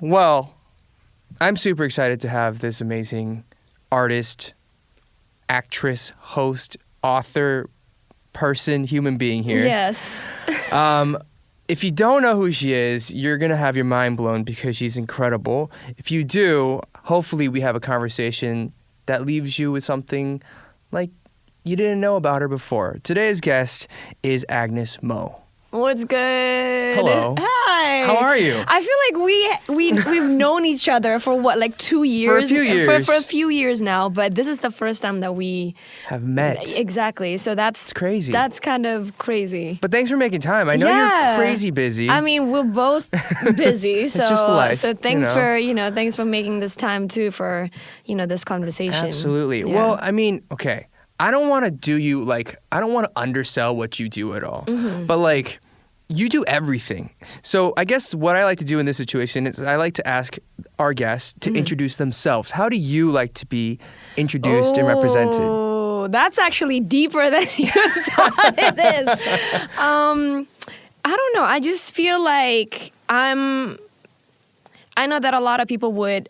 Well, I'm super excited to have this amazing artist, actress, host, author, person, human being here. Yes. If you don't know who she is, you're going to have your mind blown because she's incredible. If you do, hopefully we have a conversation that leaves you with something like you didn't know about her before. Today's guest is Agnez Mo. What's good? Hello. Hi. How are you? I feel like we've known each other for what, like 2 years? For a few years. For a few years now, but this is the first time that we have met. Exactly. So that's crazy. That's kind of crazy. But thanks for making time. I know you're crazy busy. I mean, we're both busy. So it's just life. So thanks thanks for making this time too for, this conversation. Absolutely. Yeah. Well, I mean, okay. I don't want to undersell what you do at all. Mm-hmm. But you do everything. So I guess what I like to do in this situation is I like to ask our guests to introduce themselves. How do you like to be introduced and represented? Oh, that's actually deeper than you thought it is. I don't know. I just feel like I know that a lot of people would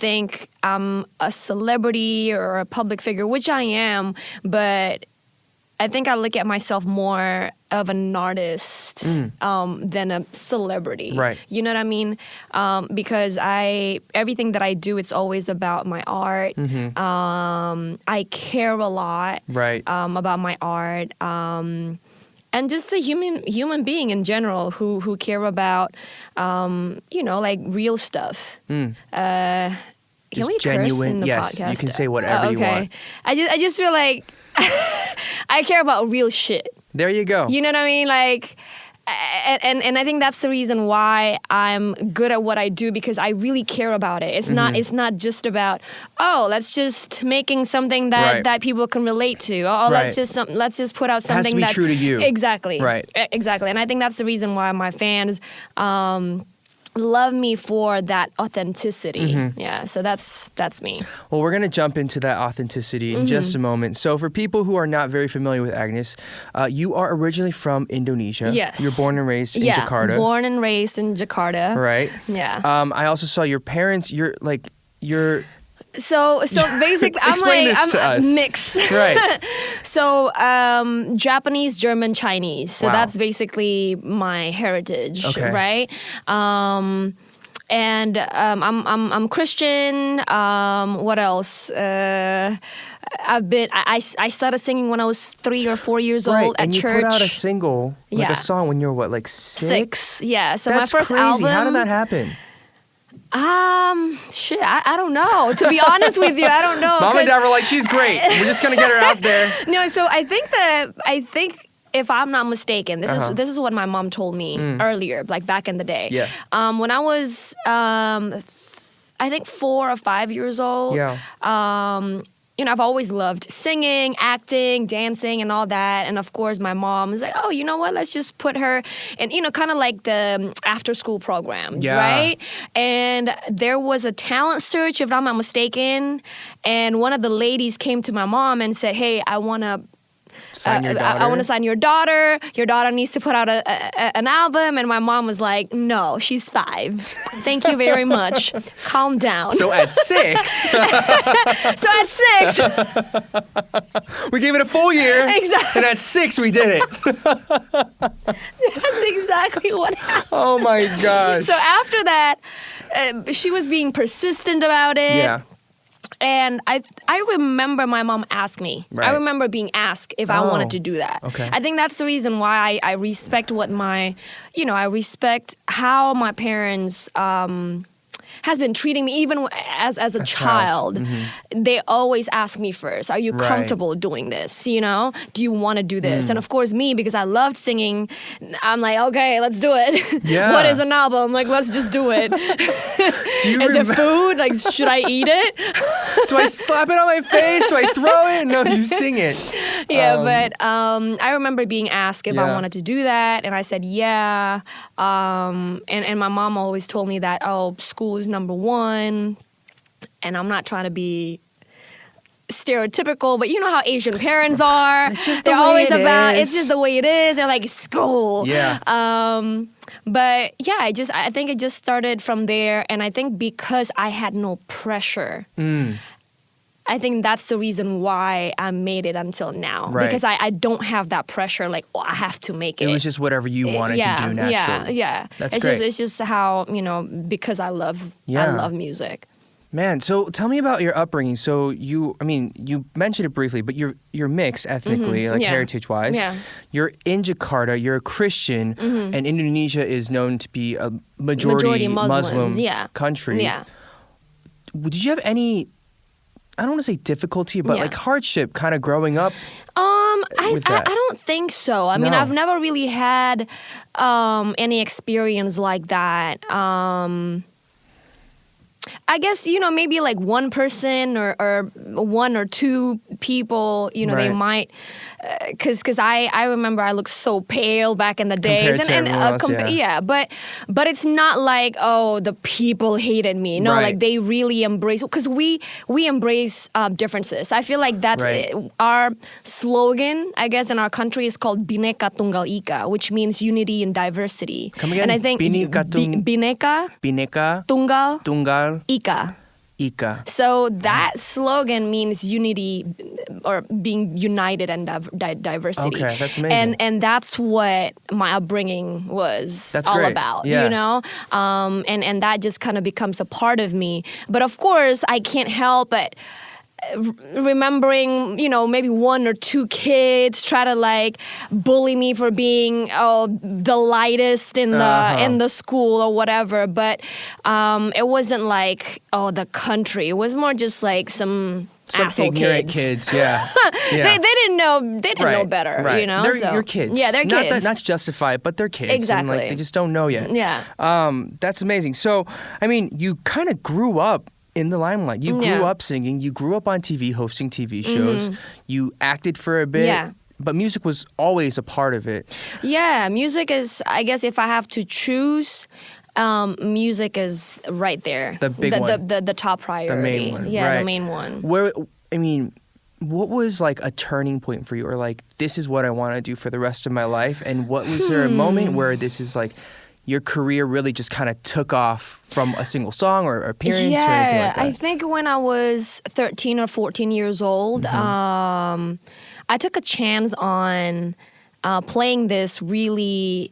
think I'm a celebrity or a public figure, which I am, but I think I look at myself more of an artist than a celebrity. Right. You know what I mean? Because everything that I do, it's always about my art. Mm-hmm. I care a lot about my art. And just a human being in general who care about, real stuff. Can we genuine, curse in the yes, podcast? you can say whatever you want. I just feel like I care about real shit. There you go. You know what I mean? And I think that's the reason why I'm good at what I do, because I really care about it. It's not just about, let's just making something that people can relate to. Let's just put out something that has to be true to you. Exactly. Right. Exactly. And I think that's the reason why my fans love me for that authenticity. Mm-hmm. Yeah, so that's me. Well, we're going to jump into that authenticity in just a moment. So for people who are not very familiar with Agnez, you are originally from Indonesia. Yes. You're born and raised in Jakarta. Yeah, born and raised in Jakarta. Right. Yeah. I also saw your parents, you're So basically, I'm mixed. Right. So Japanese, German, Chinese. So that's basically my heritage, right? And I'm Christian. What else? I started singing when I was 3 or 4 years old at and church. You put out a single, a song when you were what, 6? 6. Yeah. So that's my first crazy. album. How did that happen? I don't know. To be honest with you, I don't know. Mom and Dad were like, she's great. We're just gonna get her out there. No, so I think if I'm not mistaken, this is what my mom told me earlier, like back in the day. Yeah. When I was I think 4 or 5 years old. Yeah. I've always loved singing, acting, dancing, and all that. And of course, my mom was like, oh, you know what? Let's just put her in, kind of like the after-school programs, right? And there was a talent search, if I'm not mistaken. And one of the ladies came to my mom and said, hey, I want to I want to sign your daughter. Your daughter needs to put out an album. And my mom was like, no, she's 5. Thank you very much. Calm down. So at 6. We gave it a full year. Exactly. And at 6, we did it. That's exactly what happened. Oh, my gosh. So after that, she was being persistent about it. Yeah. And I remember my mom asked me. Right. I remember being asked if I wanted to do that. Okay. I think that's the reason why I respect I respect how my parents has been treating me even as a child. Mm-hmm. They always ask me first, are you comfortable doing this? Do you want to do this? And of course me, because I loved singing, I'm like, okay, let's do it. Yeah. What is an album? Like, let's just do it. Is it food? Like, should I eat it? Do I slap it on my face? Do I throw it? No, you sing it. Yeah, but I remember being asked if I wanted to do that, and I said yeah. And my mom always told me that, school is number one, and I'm not trying to be stereotypical, but you know how Asian parents are. It's just the They're way always it about, is. it's just the way it is. They're like, school. Yeah. But yeah, I think it just started from there. And I think because I had no pressure, I think that's the reason why I made it until now. Right. Because I don't have that pressure, like, oh, I have to make it. It was just whatever you wanted to do naturally. Yeah. That's it's great. It's just how, because I love music. Man, so tell me about your upbringing. So you mentioned it briefly, but you're mixed ethnically, like Yeah. heritage-wise. Yeah. You're in Jakarta. You're a Christian, and Indonesia is known to be a majority Muslim yeah. country. Yeah. Did you have any, I don't want to say difficulty, but Yeah. like hardship kind of growing up? I that? don't think so. I mean, No. I've never really had any experience like that. I guess, maybe like one person or one or two people, they Right. might, because I remember I looked so pale back in the days. Compared to everyone else, yeah. But it's not like, oh, the people hated me. No, Right. like they really embrace, because we embrace differences. I feel like that's Right. our slogan, I guess, in our country is called Bhinneka Tunggal Ika, which means unity in diversity. Come again? And I think Bhinneka Bhinneka Tunggal Tunggal Ika. Ika. So that slogan means unity or being united and diversity. Okay, that's amazing. And that's what my upbringing was That's all great. about, Yeah. And that just kind of becomes a part of me. But of course, I can't help but remembering, maybe one or two kids try to like bully me for being the lightest in the school or whatever. But it wasn't like the country. It was more just like some asshole ignorant kids. Yeah. They didn't know. They didn't know better. Right. They're So, your kids. Yeah, they're not kids. Not to justify it, but they're kids. Exactly. And, like, they just don't know yet. Yeah. That's amazing. So, I mean, you kind of grew up in the limelight. You grew Yeah. up singing. You grew up on TV, hosting TV shows. You acted for a bit. Yeah. But music was always a part of it. Yeah, music is, I guess if I have to choose, music is right there. The big one. The top priority. The main one. Yeah, right. the main one. What was like a turning point for you, or like, this is what I want to do for the rest of my life? And what was there a moment where this is like, your career really just kind of took off from a single song or appearance or anything like that? I think when I was 13 or 14 years old, I took a chance on playing this really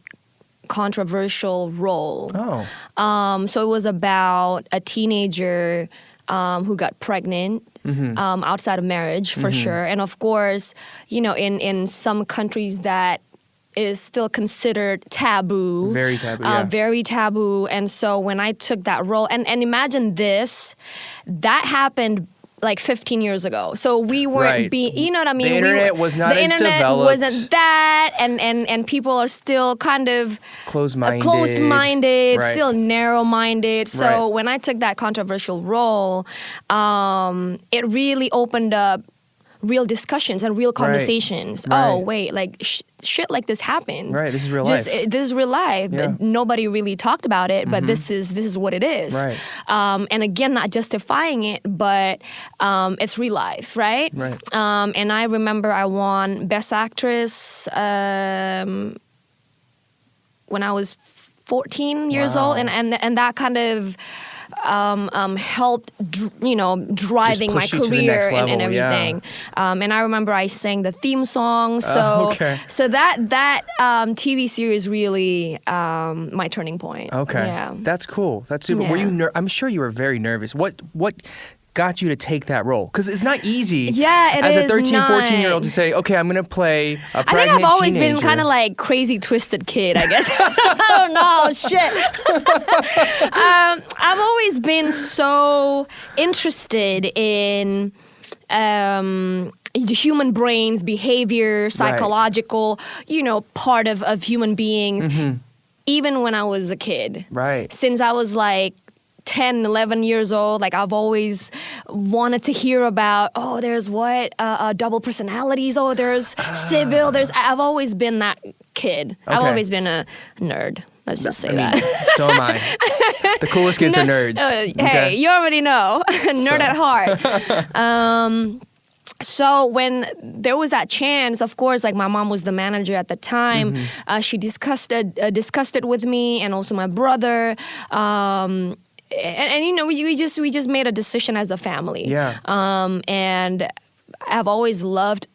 controversial role. Oh. So it was about a teenager who got pregnant outside of marriage, for sure. And of course, in some countries that is still considered taboo. Very taboo, yeah. Very taboo. And so when I took that role, and imagine this, that happened like 15 years ago. So we weren't Right. being, you know what I mean? The internet was not the as internet developed. wasn't that, and people are still kind of Closed-minded. Right. still narrow-minded. So Right. when I took that controversial role, it really opened up real discussions and real conversations. Right. Oh, wait, like shit like this happens. Right, this is real life. This is real life. Yeah. Nobody really talked about it, but this is what it is. Right. And again, not justifying it, but it's real life, right? Right. And I remember I won Best Actress when I was 14 years Wow. old, and that kind of helped, driving my push you to the career next and level, yeah. everything. And I remember I sang the theme song. So, okay. so that TV series really my turning point. Okay. Yeah. That's cool. That's super. Were Yeah. you I'm sure you were very nervous. What got you to take that role? Because it's not easy Yeah, it as a is 13, not. 14-year-old to say, okay, I'm going to play a I pregnant think I've always teenager. been kind of like crazy twisted kid, I guess. I don't know, shit. I've always been so interested in the human brains, behavior, psychological, part of human beings, even when I was a kid. Right. Since I was like 10, 11 years old, like I've always wanted to hear about, there's double personalities, there's Sybil, I've always been that kid. I've Okay. always been a nerd. Let's just say that. So am I. The coolest kids are nerds. Hey, you already know. Nerd at heart. So when there was that chance, of course, like my mom was the manager at the time. She discussed it with me and also my brother. And you know, we just made a decision as a family. Yeah. And I've always loved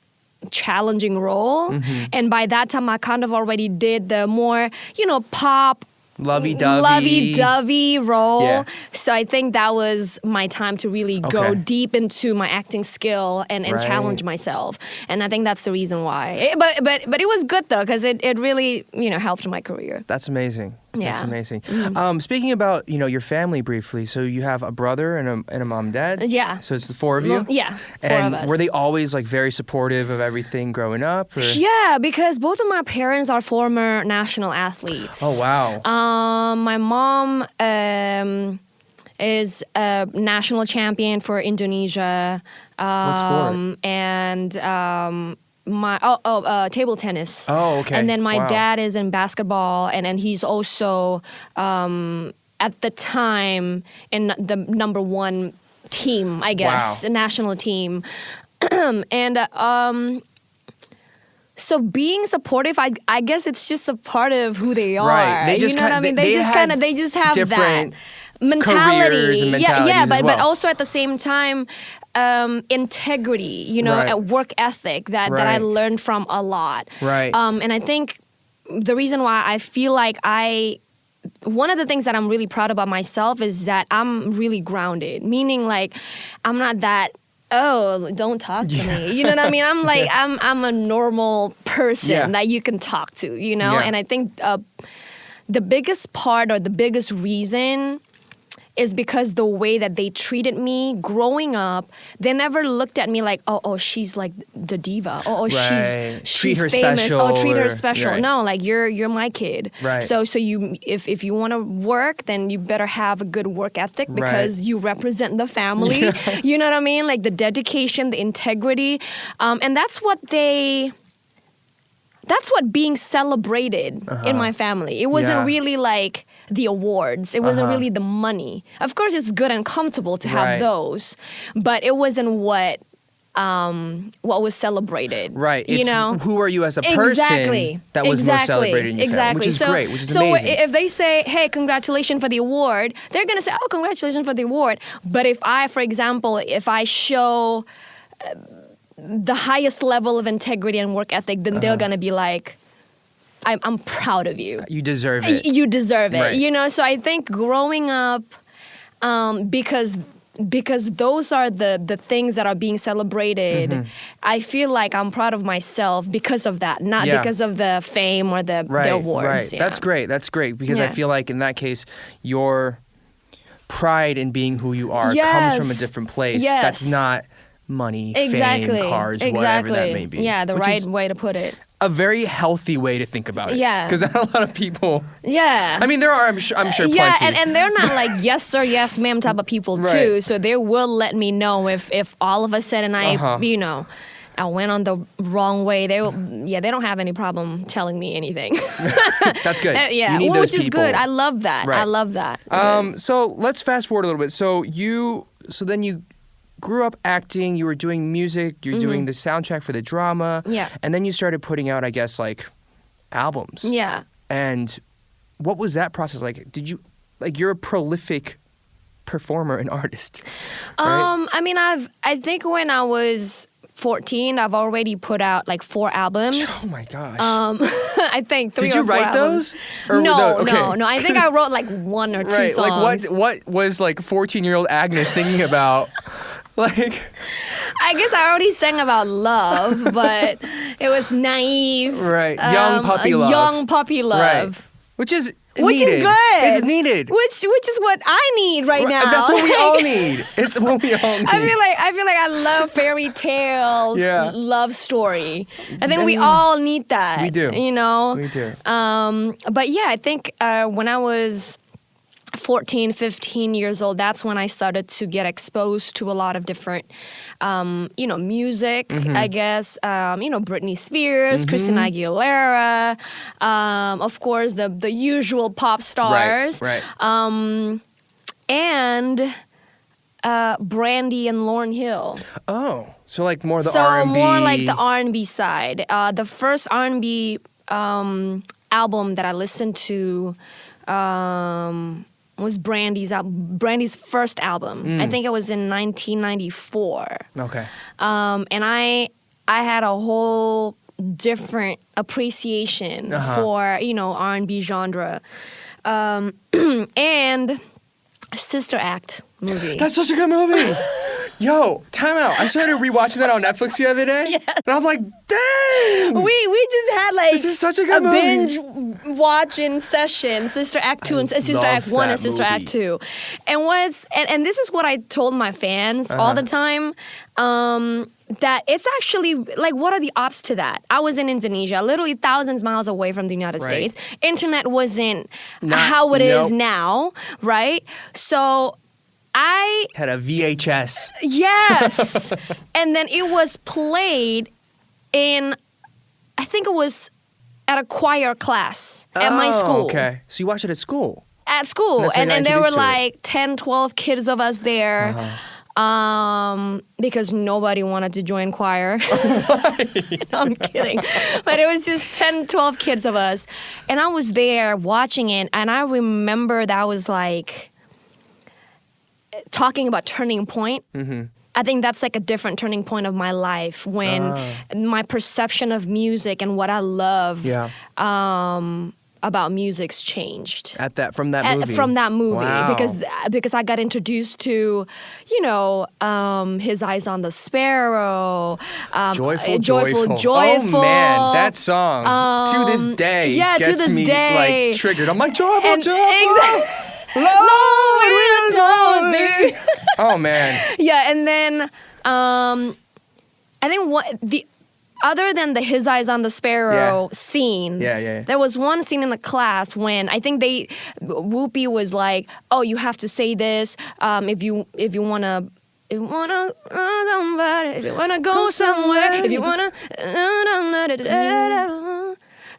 challenging role. And by that time, I kind of already did the more, you know, pop, lovey-dovey role. Yeah. So I think that was my time to really go deep into my acting skill and challenge myself. And I think that's the reason why. But it was good though, because it really, you know, helped my career. That's amazing. Yeah. That's amazing. Speaking about, you know, your family briefly, so you have a brother and a mom and dad? Yeah. So it's the four of you? Yeah, four and of us. Were they always like very supportive of everything growing up? Or? Yeah, because both of my parents are former national athletes. Oh, wow. My mom is a national champion for Indonesia. What sport? And table tennis. Oh, okay. And then my Wow. dad is in basketball, and he's also at the time in the number one team, I guess, Wow. a national team. And so being supportive, I guess it's just a part of who they are. Right. They just you know what I mean? They just have that different mentality. careers and Yeah, mentalities as but well. also at the same time, integrity, you know, Right. a work ethic that I Right. learned from a lot. Right. And I think the reason why I feel like one of the things that I'm really proud about myself is that I'm really grounded, meaning like I'm not that, oh, don't talk to me. You know what I mean? I'm like, I'm a normal person that you can talk to, you know? Yeah. And I think the biggest part or the biggest reason is because the way that they treated me growing up, they never looked at me like, oh, she's like the diva. Oh, Right. she's Treat her famous. special Oh, treat her or- special. right. No, like you're my kid. Right. So you if you want to work, then you better have a good work ethic because you represent the family. You know what I mean? Like the dedication, the integrity, and that's what being celebrated in my family. It wasn't really like the awards. It wasn't really the money. Of course, it's good and comfortable to have those, but it wasn't what was celebrated. Right. You It's know? who are you as a person that was more celebrated in your family, which is great, which is amazing. So if they say, hey, congratulations for the award, they're going to say, oh, congratulations for the award. But if I show the highest level of integrity and work ethic, then they're going to be like, I'm proud of you. You deserve it. You deserve it. Right. You know, so I think growing up, because those are the things that are being celebrated, I feel like I'm proud of myself because of that, not because of the fame or the awards. Right. Yeah. That's great. That's great because I feel like in that case, your pride in being who you are comes from a different place. Yes. That's not money, fame, cars, whatever that may be. Yeah, the which right is way to put it. a very healthy way to think about it. Yeah. Because a lot of people. Yeah. I mean, there are, I'm sure plenty. Yeah, and they're not like yes sir, yes ma'am type of people too. So they will let me know if all of a sudden I, you know, I went on the wrong way. They don't have any problem telling me anything. That's good. Yeah, you need those which is people. good. I love that. Right. I love that. So let's fast forward a little bit. So then you grew up acting, you were doing music, you're doing the soundtrack for the drama. Yeah. And then you started putting out, I guess, like albums. Yeah. And what was that process like? Did you, like, you're a prolific performer and artist, right? I mean, I think when I was 14, I've already put out like 4 albums. Oh my gosh. I think 3 Did you or 4 write albums. those? Or No, okay. no. I think I wrote like 1 or 2 Right, songs. like what was like 14-year-old Agnez singing about? Like, I guess I already sang about love, but it was naive. right, young puppy love. Young puppy love. Right. Which is Which needed. is good. It's needed. Which is what I need right now. That's what we Like, all need. It's what we all need. I feel like I love fairy tales, Yeah. love story. I think we all need that. We do. You know? We do. But yeah, I think when I was 14, 15 years old, that's when I started to get exposed to a lot of different, music, I guess. Britney Spears, Christina Aguilera, of course, the usual pop stars. Right. And Brandy and Lauryn Hill. Oh, so like more the So R&B. more like the R&B side. The first R&B album that I listened to was Brandy's first album. I think it was in 1994. Okay. And I had a whole different appreciation for R&B genre, and Sister Act movie. That's such a good movie. Yo, time out. I started rewatching that on Netflix the other day. Yes. And I was like, dang. We just had like This is such a good movie. binge watching session, Sister Act 2 and Sister love Act 1 and that Sister movie. Act 2. And this is what I told my fans all the time. That it's actually like, what are the odds to that? I was in Indonesia, literally thousands of miles away from the United Right. States. Internet wasn't Not- how it is nope. now, right? So I Had a VHS. Yes. And then it was played in, I think it was at a choir class at my school. Okay. So you watched it at school. At school. That's how you got And there were introduced to it. like 10, 12 kids of us there. Because nobody wanted to join choir. No, I'm kidding. But it was just 10, 12 kids of us. And I was there watching it, and I remember that was like talking about turning point. I think that's like a different turning point of my life when my perception of music and what I love Yeah. about music's changed. From that movie. From that movie, Wow. because I got introduced to, His Eyes on the Sparrow, Joyful. Joyful. Oh man, that song to this day yeah, to gets this me day. like triggered. I'm like joyful, And- joyful. Lord, we adore thee. Oh man. Yeah, and then I think other than the His Eyes on the Sparrow Yeah. scene, Yeah. there was one scene in the class when I think Whoopi was like, "Oh, you have to say this if you wanna." If you wanna go somewhere, if you wanna,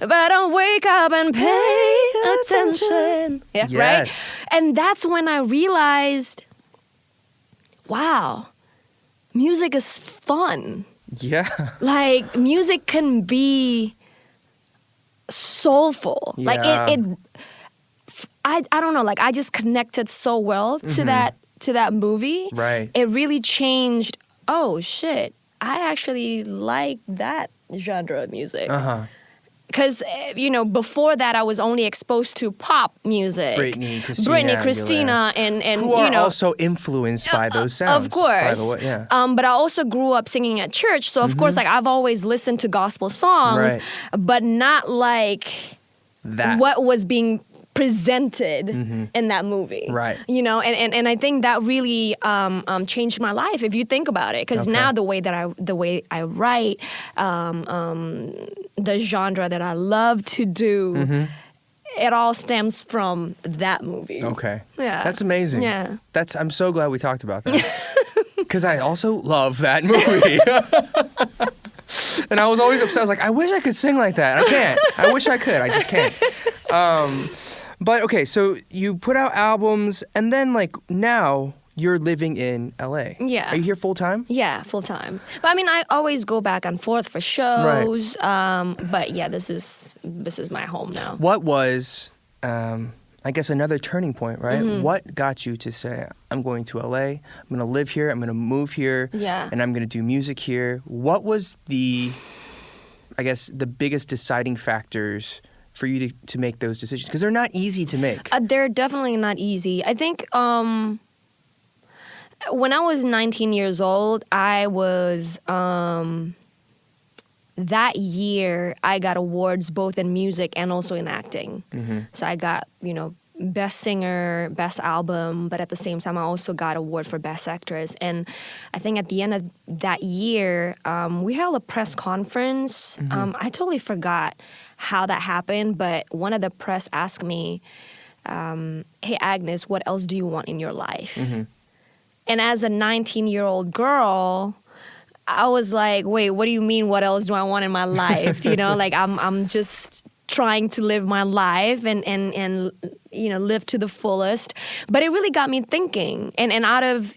but wake up and pay attention. Yeah, Yes. right? And that's when I realized, wow, music is fun. Yeah. Like, music can be soulful. Yeah. Like I don't know, like I just connected so well to that movie. Right. It really changed, oh shit, I actually like that genre of music. Because, before that, I was only exposed to pop music. Britney, Christina, and Who are also influenced by those sounds. of course. By the way, yeah. But I also grew up singing at church. So, of course, like I've always listened to gospel songs, Right. but not like That. what was being presented in that movie. Right. And I think that really changed my life if you think about it. Because Okay. now the way I write, the genre that I love to do, it all stems from that movie. Okay. Yeah. That's amazing. Yeah. I'm so glad we talked about that. Because I also love that movie. And I was always upset. I was like, I wish I could sing like that. I can't. I wish I could. I just can't. But okay, so you put out albums, and then like now you're living in LA. Yeah. Are you here full time? Yeah, full time. But I mean, I always go back and forth for shows. But yeah, this is my home now. What was, I guess, another turning point, right? What got you to say, I'm going to LA, I'm going to live here, I'm going to move here, Yeah. and I'm going to do music here? What was the biggest deciding factors for you to make those decisions? Because they're not easy to make. They're definitely not easy. I think when I was 19 years old, I was that year I got awards both in music and also in acting. So I got, best singer, best album, but at the same time I also got award for best actress. And I think at the end of that year, we held a press conference. I totally forgot how that happened, but one of the press asked me, hey Agnez, what else do you want in your life? And as a 19-year-old girl, I was like, wait, what do you mean what else do I want in my life? Like I'm just trying to live my life and live to the fullest. But it really got me thinking. And out of,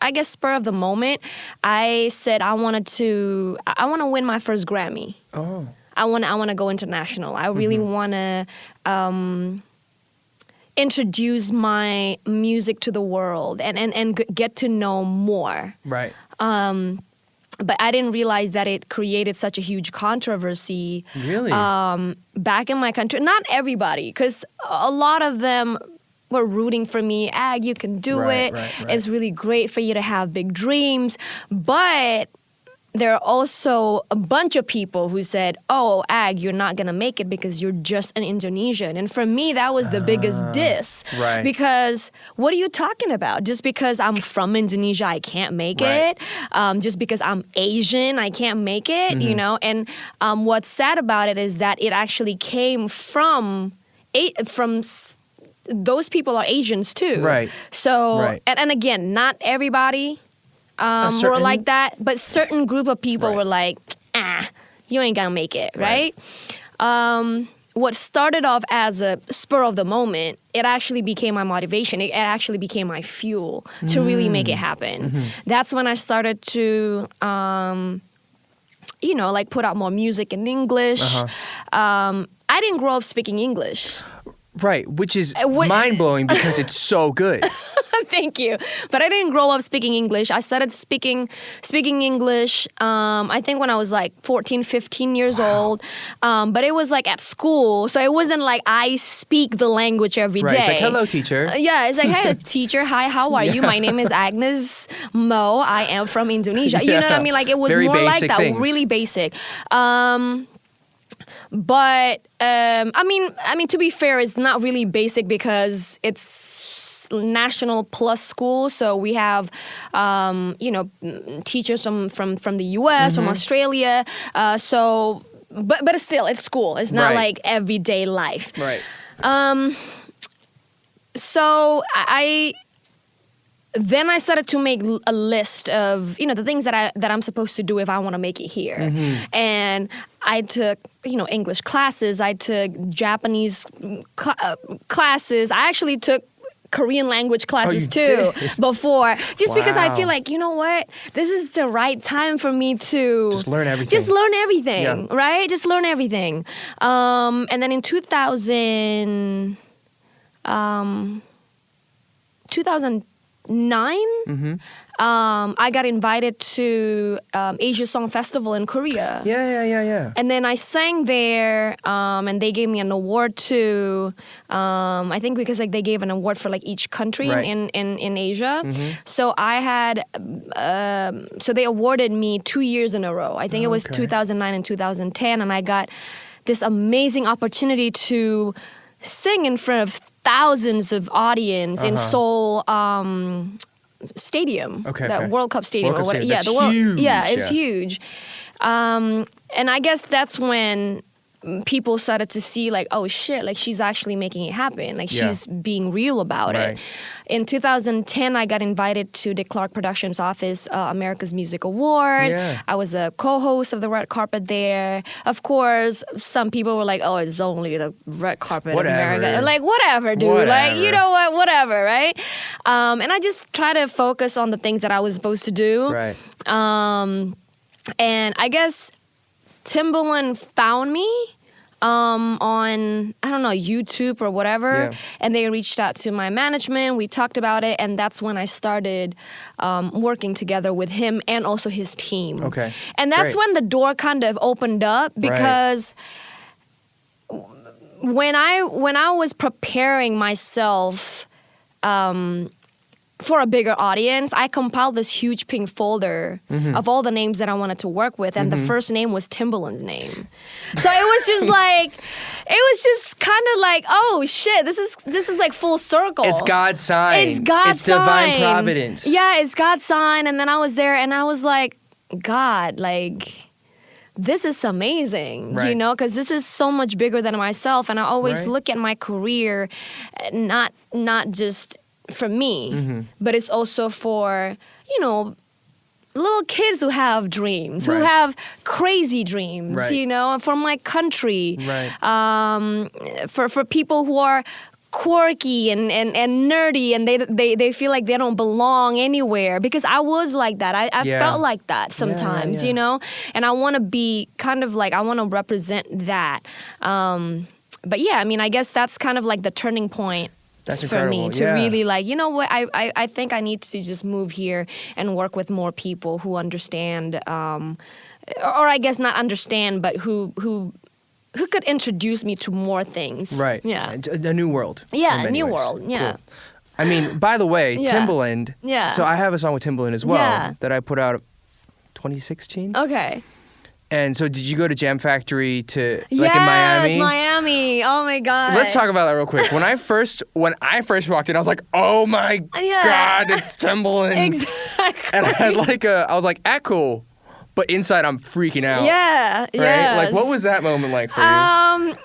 I guess spur of the moment, I said I want to win my first Grammy. Oh. I want to go international. I really want to introduce my music to the world and get to know more. Right. But I didn't realize that it created such a huge controversy. Really? Back in my country. Not everybody, because a lot of them were rooting for me. Ag, you can do it. Right. It's really great for you to have big dreams. But there are also a bunch of people who said, oh, Ag, you're not going to make it because you're just an Indonesian. And for me, that was the biggest diss. Right. Because what are you talking about? Just because I'm from Indonesia, I can't make it. Just because I'm Asian, I can't make it, And what's sad about it is that it actually came from those people are Asians too. Right. So, and again, not everybody were like that, but certain group of people were like, you ain't gonna make it, right? What started off as a spur of the moment, it actually became my motivation. It actually became my fuel to really make it happen. That's when I started to, put out more music in English. I didn't grow up speaking English. Right, which is mind-blowing because it's so good. Thank you. But I didn't grow up speaking English. I started speaking English, I think when I was like 14, 15 years old. But it was like at school. So it wasn't like I speak the language every day. It's like, hello, teacher. It's like, hey, teacher, hi, how are you? My name is Agnez Mo. I am from Indonesia. You know what I mean? Like it was Very more like that, things. really basic. But I mean, to be fair, it's not really basic because it's national plus school. So we have, teachers from the U.S., from Australia. But still, it's school. It's not like everyday life. Right. So Then I started to make a list of, the things that I'm supposed to do if I want to make it here. And I took, English classes. I took Japanese classes. I actually took Korean language classes too before. Just because I feel like, you know what? This is the right time for me to just learn everything. Right? Just learn everything. And then in 2009, I got invited to Asia Song Festival in Korea. Yeah. And then I sang there, and they gave me an award too. I think because they gave an award for each country in Asia. So I had, so they awarded me 2 years in a row. I think it was 2009 and 2010, and I got this amazing opportunity to sing in front of thousands of audience in Seoul Stadium, World Cup Stadium, World Cup Stadium. That's the world, huge. It's huge. And I guess that's when people started to see oh shit, she's actually making it happen. She's being real about it. In 2010, I got invited to the Clark Productions office, America's Music Award. I was a co-host of the red carpet there. Of course, some people were like, oh, it's only the red carpet of America. Whatever, dude. Whatever. You know what? Whatever, right? And I just try to focus on the things that I was supposed to do. Right. And I guess Timbaland found me on, I don't know, YouTube or whatever. And they reached out to my management. We talked about it. And that's when I started working together with him and also his team. Okay. And that's when the door kind of opened up because when I was preparing myself for a bigger audience, I compiled this huge pink folder of all the names that I wanted to work with, and the first name was Timbaland's name. So it was just kind of oh shit, this is full circle. It's God's sign. It's God's sign. It's divine providence. Yeah, it's God's sign. And then I was there, and I was like, God, this is amazing, because this is so much bigger than myself, and I always look at my career, not just for me, but it's also for, little kids who have dreams, who Right. have crazy dreams, Right. you know, for my country. Right. For people who are quirky and nerdy and they feel like they don't belong anywhere, because I was like that. I Yeah. felt like that sometimes, yeah. you know, and I want to be kind of like, I want to represent that. But yeah, I mean, I guess that's kind of like the turning point That's for me incredible. to Yeah. really like, you know what, I think I need to just move here and work with more people who understand, or I guess not understand, but who could introduce me to more things. Right. Yeah. A new world. Yeah, in a many new ways. world. Yeah. Cool. I mean, by the way, Yeah. Timbaland. Yeah. So I have a song with Timbaland as well Yeah. that I put out 2016. Okay. And so did you go to Jam Factory to like Yes, in Miami? Miami. Oh my God. Let's talk about that real quick. When I first walked in, I was like, "Oh my Yeah. God, it's Timbaland!" Exactly. And I had I was like, cool," but inside I'm freaking out. Yeah. Right? Yes. Like, what was that moment like for you? I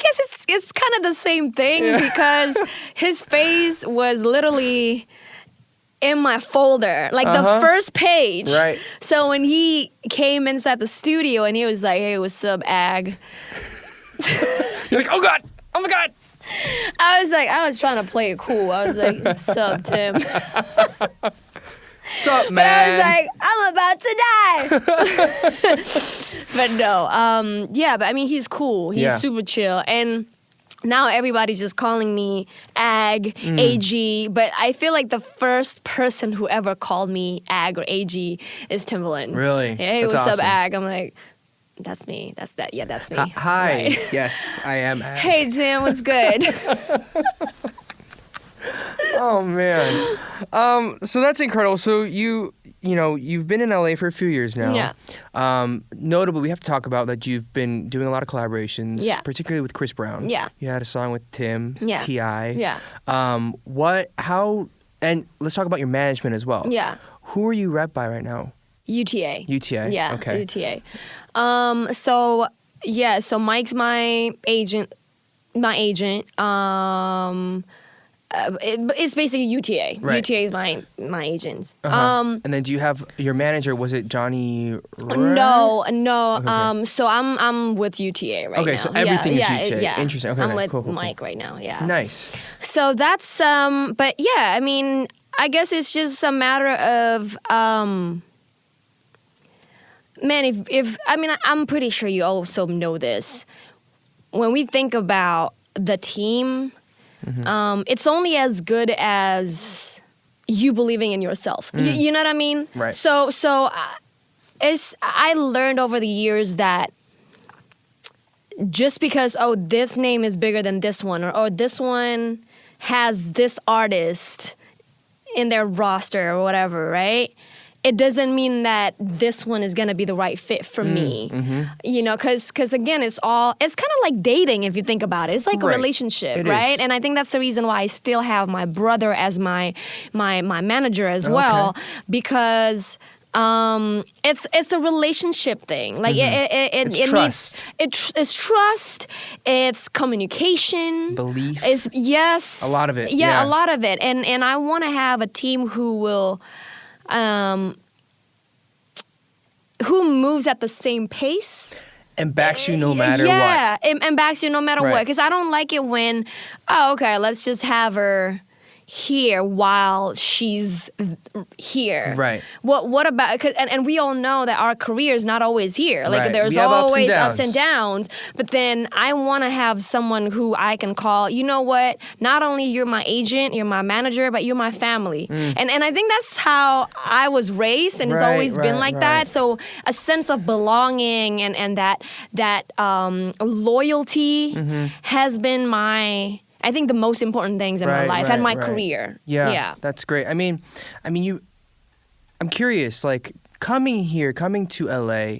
guess it's kind of the same thing because his face was literally in my folder, like the first page. Right. So when he came inside the studio and he was like, "Hey, what's up, Ag?" You're like, "Oh God, oh my God." I was trying to play it cool. I was like, "What's up, Tim?" Sup, But man? I was like, "I'm about to die." But no, yeah, but I mean, he's cool. He's Yeah. super chill. And now everybody's just calling me Ag, AG. But I feel like the first person who ever called me Ag or AG is Timbaland. Really? Hey, That's what's awesome. up, Ag? I'm like, that's me. That's that. Yeah, that's me. Hi. Right. Yes, I am. Hey, Tim, what's good? Oh man. So that's incredible. So you've been in LA for a few years now. Yeah. Notably, we have to talk about that you've been doing a lot of collaborations, Yeah. particularly with Chris Brown. Yeah. You had a song with Tim, Yeah. T.I. Yeah. And let's talk about your management as well. Yeah. Who are you rep by right now? UTA. UTA? Yeah. Okay. UTA. So Mike's my agent. It's basically UTA. Right. UTA is my agent. And then do you have your manager? Was it Johnny? No. Okay. So I'm with UTA right now. Okay, so everything is yeah, UTA. Yeah. Interesting. Okay, I'm okay. with Cool. Mike right now. Yeah. Nice. So that's but yeah, I mean, I guess it's just a matter of man, if I mean, I'm pretty sure you also know this. When we think about the team, it's only as good as you believing in yourself. You know what I mean? Right. So I learned over the years that just because this name is bigger than this one, or this one has this artist in their roster or whatever, right? It doesn't mean that this one is gonna be the right fit for me, you know, because again, it's kind of like dating if you think about it. It's like a Right. relationship, It right? is. And I think that's the reason why I still have my brother as my manager as well, because it's a relationship thing. Like It's it trust. it's trust, it's communication, Belief. It's yes, A lot of it, Yeah, yeah. a lot of it, and I want to have a team who will. Who moves at the same pace And backs you no matter what. yeah, and backs you no matter what. Right. Because I don't like it when, okay, let's just have her here while she's here. Right. What about? And we all know that our career is not always here. Like Right. there's We have ups and always downs. ups and downs. But then I want to have someone who I can call. You know what? Not only you're my agent, you're my manager, but you're my family. And I think that's how I was raised, and it's Right, always been right, like right. that. So a sense of belonging and that loyalty has been I think the most important things in my Right, life and my right, right. career. Yeah, that's great. I mean, I'm curious, like coming to LA,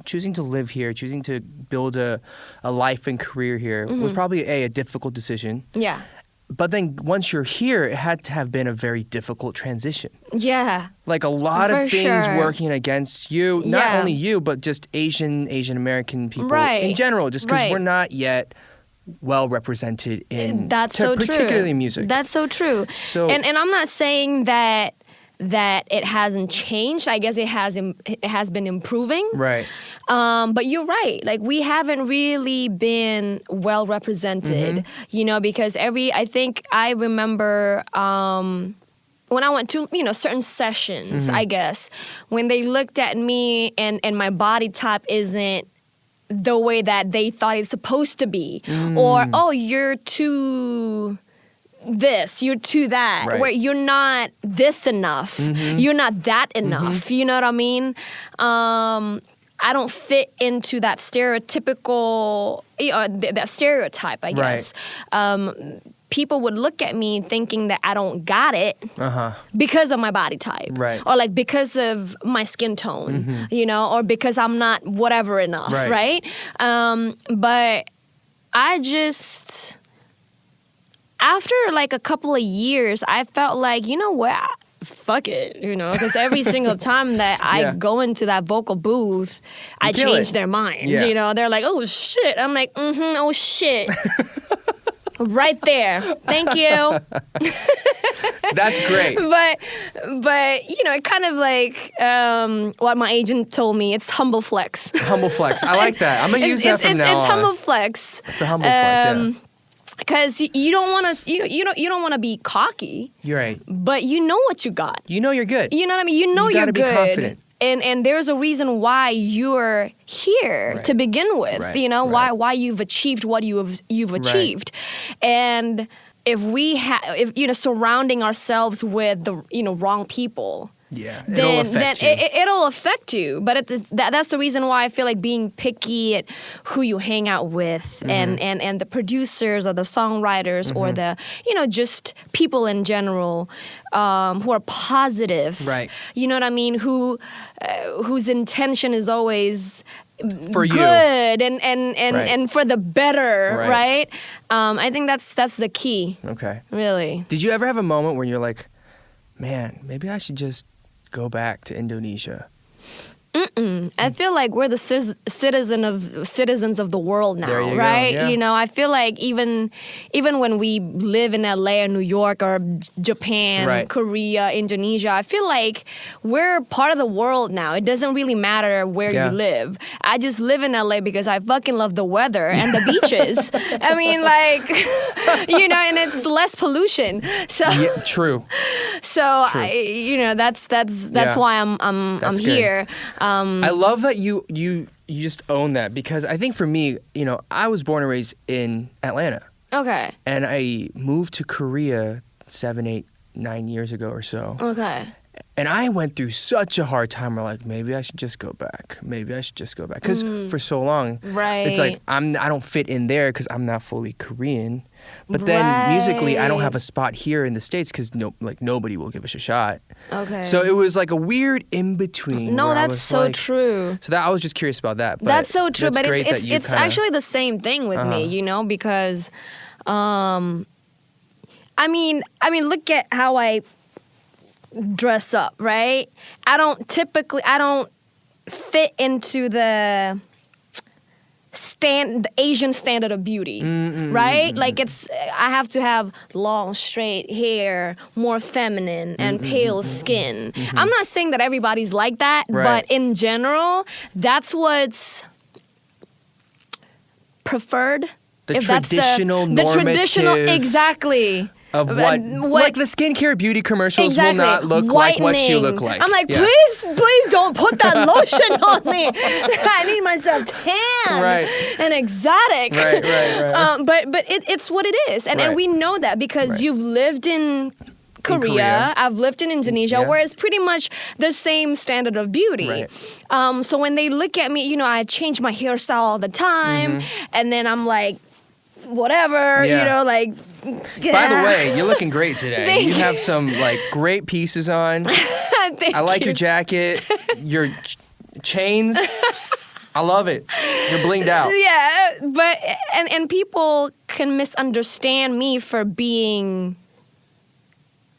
choosing to live here, choosing to build a life and career here was probably a difficult decision. Yeah. But then once you're here, it had to have been a very difficult transition. Yeah. Like a lot For of things sure. working against you, not Yeah. only you, but just Asian American people Right. in general, just because Right. we're not yet well represented in That's so true. particularly music. That's so true. So- and I'm not saying that that it hasn't changed. I guess it has been improving. Right. But you're right. Like, we haven't really been well represented, because I think I remember when I went to, certain sessions, I guess, when they looked at me and my body type isn't the way that they thought it's supposed to be. Or, oh, you're too this, you're too that, right. where you're not this enough, you're not that enough, you know what I mean? I don't fit into that stereotypical, that stereotype, I guess. Right. People would look at me thinking that I don't got it because of my body type. Right. Or like because of my skin tone, or because I'm not whatever enough, right? But I just, after like a couple of years, I felt like, you know what? Fuck it, because every single time that I go into that vocal booth, I change their mind. Yeah. They're like, oh shit. I'm like, oh shit. Right there. Thank you. That's great. But it kind of like what my agent told me. It's humble flex. Humble flex. I like that. I'm gonna use that from now on. It's humble flex. It's a humble flex. Yeah. Because you don't want to, you don't want to be cocky. You're right. But you know what you got. You know you're good. You know what I mean? You know you're good. You gotta be confident. And there's a reason why you're here to begin with. Right. Why you've achieved what you've achieved. And if we surrounding ourselves with the wrong people. Yeah, then it'll affect you. But that's the reason why I feel like being picky at who you hang out with and the producers or the songwriters or the just people in general who are positive. Right. You know what I mean? Whose intention is always for good you. and for the better, right? I think that's the key. Okay. Really. Did you ever have a moment where you're like, man, maybe I should just go back to Indonesia? I feel like we're the citizens of the world now, There you right? go, yeah. I feel like even when we live in LA or New York or Japan, Korea, Indonesia, I feel like we're part of the world now. It doesn't really matter where you live. I just live in LA because I fucking love the weather and the beaches. I mean, like, and it's less pollution. So true. So that's why I'm here. I love that you just own that, because I think for me, I was born and raised in Atlanta. Okay. And I moved to Korea 7, 8, 9 years ago or so. Okay. And I went through such a hard time where like, maybe I should just go back. Because for so long, it's like I don't fit in there because I'm not fully Korean. But then musically, I don't have a spot here in the States because nobody will give us a shot. Okay. So it was like a weird in between. No, that's so true. So I was just curious about that. But that's so true. But it's actually the same thing with me, because, I mean, look at how I dress up, right? I don't fit into the Asian standard of beauty, right? Like I have to have long, straight hair, more feminine, and pale skin. I'm not saying that everybody's like that, but in general, that's what's preferred. The traditional, exactly. Of what like the skincare beauty commercials will not look like what you look like. I'm like, please don't put that lotion on me. I need myself tan and exotic. Right. But it's what it is, and we know that because you've lived in Korea, I've lived in Indonesia, where it's pretty much the same standard of beauty. Right. So when they look at me, I change my hairstyle all the time, and then I'm like, whatever, like. Yeah. By the way, you're looking great today. You have some great pieces on. I like your jacket, your chains. I love it. You're blinged out. Yeah, but and people can misunderstand me for being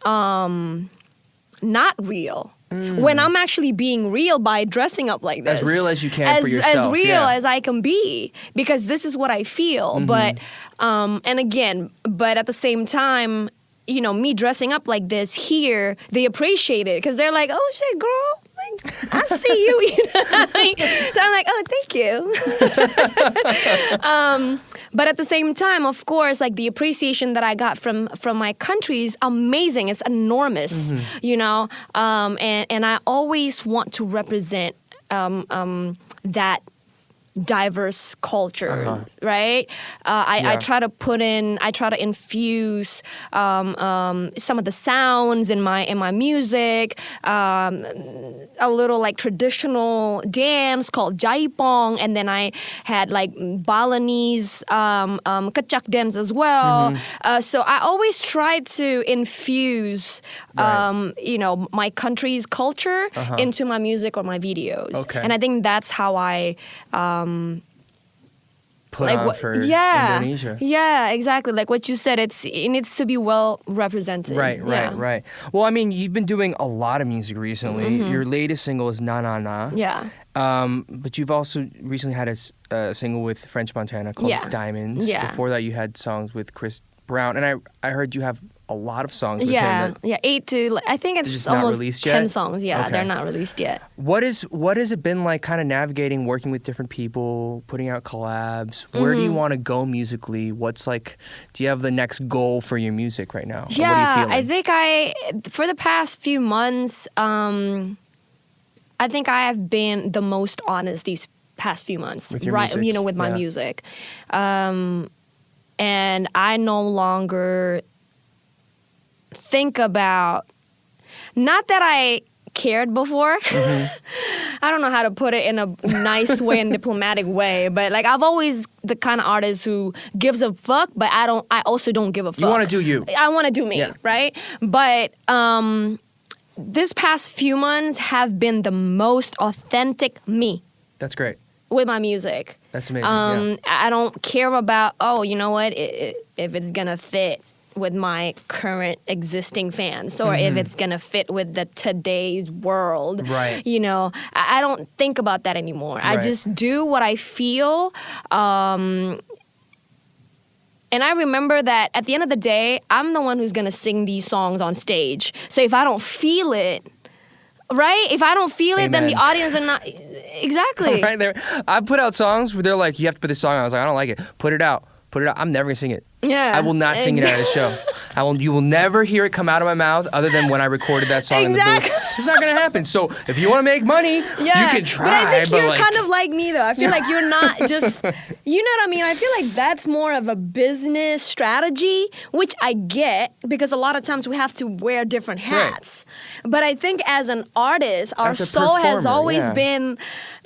not real. When I'm actually being real by dressing up like this. As real as you can for yourself. As real as I can be. Because this is what I feel. But, and again, but at the same time, me dressing up like this here, they appreciate it because they're like, oh shit, girl. Like, I see you. You know what I mean? So I'm like, oh, thank you. But at the same time, of course, like the appreciation that I got from my country is amazing. It's enormous, and I always want to represent that diverse culture, right? I try to infuse some of the sounds in my music, a little like traditional dance called jaipong, and then I had like Balinese kecak dance as well. So I always try to infuse my country's culture into my music or my videos. Okay. And I think that's how I put on for Indonesia. Yeah, exactly. Like what you said, it needs to be well represented. Right. Well, I mean, you've been doing a lot of music recently. Your latest single is Na Na Na. Yeah. But you've also recently had a single with French Montana called Diamonds. Yeah. Before that, you had songs with Chris Brown, and I heard you have a lot of songs with him. Yeah, 8 to I think it's almost 10 songs. Yeah, okay. They're not released yet. What has it been like, kind of navigating, working with different people, putting out collabs? Where do you want to go musically? What's like? Do you have the next goal for your music right now? Yeah, or what are you feeling? I think for the past few months, I think I have been the most honest these past few months, with your right? music? With my music, and I no longer think about, not that I cared before. I don't know how to put it in a nice way and diplomatic way, but like I've always the kind of artist who gives a fuck, but I also don't give a fuck. You want to do you. I want to do me, right? But this past few months have been the most authentic me. That's great. With my music. That's amazing. I don't care about, you know what, if it's gonna fit with my current existing fans or if it's gonna fit with the today's world. Right. I don't think about that anymore. Right. I just do what I feel. And I remember that at the end of the day, I'm the one who's gonna sing these songs on stage. So if I don't feel it, right? If I don't feel it, then the audience are not... Exactly. Right there. I put out songs where they're like, you have to put this song out. I was like, I don't like it. Put it out. I'm never going to sing it. Yeah. I will not sing it at a show. You will never hear it come out of my mouth other than when I recorded that song in the booth. It's not going to happen. So if you want to make money, you can try. But I think you're kind of like me, though. I feel like you're not just... You know what I mean? I feel like that's more of a business strategy, which I get because a lot of times we have to wear different hats. Right. But I think as an artist, our soul has always been...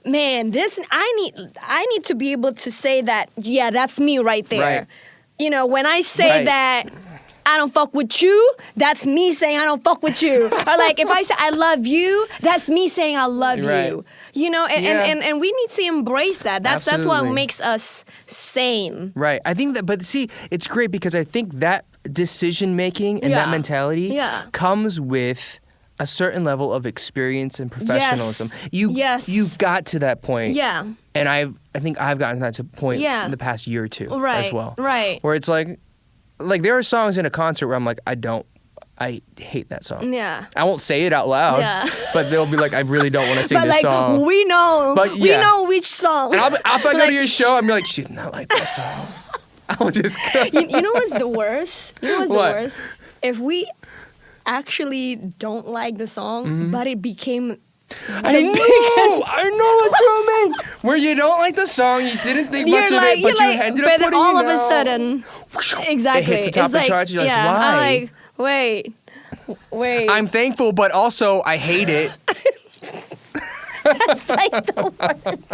Man, I need to be able to say that, yeah, that's me right there. Right. When I say that I don't fuck with you, that's me saying I don't fuck with you. Or like if I say I love you, that's me saying I love you. And we need to embrace that. That's what makes us sane. Right. I think that, but see, it's great because I think that decision making and that mentality comes with a certain level of experience and professionalism. You've got to that point. Yeah. And I think I've gotten to that point in the past year or two as well. Right. Where it's like there are songs in a concert where I'm like, I hate that song. Yeah. I won't say it out loud. Yeah. But they'll be like, I really don't want to sing this song. We know. We know which song. And if I go to your show, I'm like, she did not like that song. I'll just go. You know what's the worst? If we actually don't like the song, but it became I know what you mean. Where you don't like the song, you didn't think much of it, but you ended up putting it all of a sudden, exactly, it hits the top of the charts. You're like, why? I'm like, wait. I'm thankful, but also I hate it. That's like the worst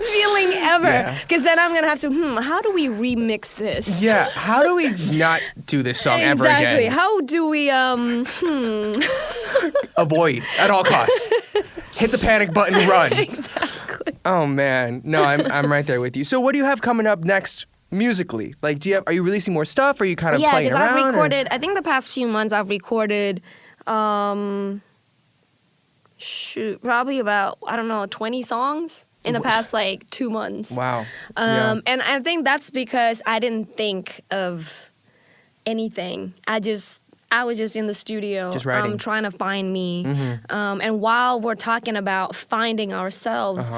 feeling ever. Because then I'm going to have to, how do we remix this? Yeah, how do we not do this song ever again? Exactly. How do we, avoid at all costs. Hit the panic button, run. Exactly. Oh, man. No, I'm right there with you. So what do you have coming up next musically? Like, are you releasing more stuff? Or are you kind of playing around? Yeah, because I've recorded, I think the past few months I've recorded... probably about, 20 songs in the past 2 months. Wow. And I think that's because I didn't think of anything. I just I was just in the studio, Just writing. trying to find me. And while we're talking about finding ourselves,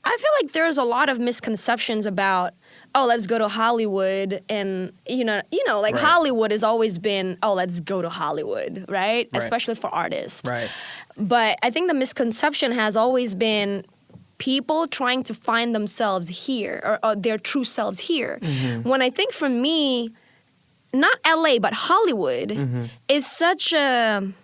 I feel like there's a lot of misconceptions about, oh, let's go to Hollywood, and like Right. Hollywood has always been, oh, let's go to Hollywood, right? Especially for artists. Right. But I think the misconception has always been people trying to find themselves here, or their true selves here. When I think for me, not LA, but Hollywood is such an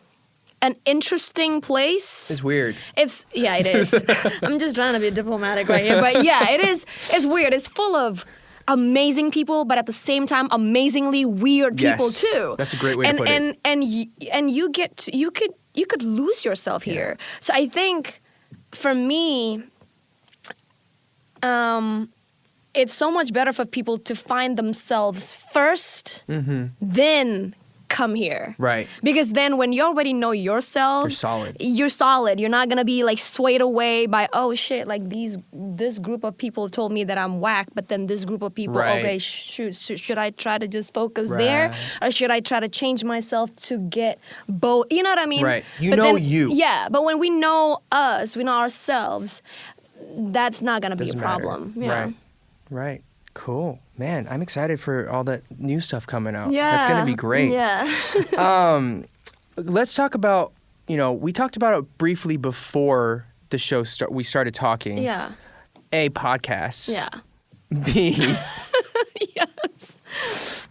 interesting place. It's weird. It is. I'm just trying to be diplomatic right here, but yeah, it is. It's weird. It's full of amazing people, but at the same time, amazingly weird people Yes. too. That's a great way to put it. And you could lose yourself here. So I think for me, it's so much better for people to find themselves first, then come here. Right. Because then when you already know yourself, You're solid. You're solid. You're not gonna be like swayed away by, oh shit, like this group of people told me that I'm whack, but then this group of people, Right. okay, should I try to just focus there, or should I try to change myself to get both? You know what I mean? Right. You But know then- you. Yeah, but when we know us, we know ourselves, that's not gonna be a Doesn't matter. problem. Yeah. Right. Right. Cool. Man, I'm excited for all that new stuff coming out. Yeah. That's going to be great. Yeah. Let's talk about, we talked about it briefly before the show we started talking. Yeah. A, podcasts. Yeah. B, Yes.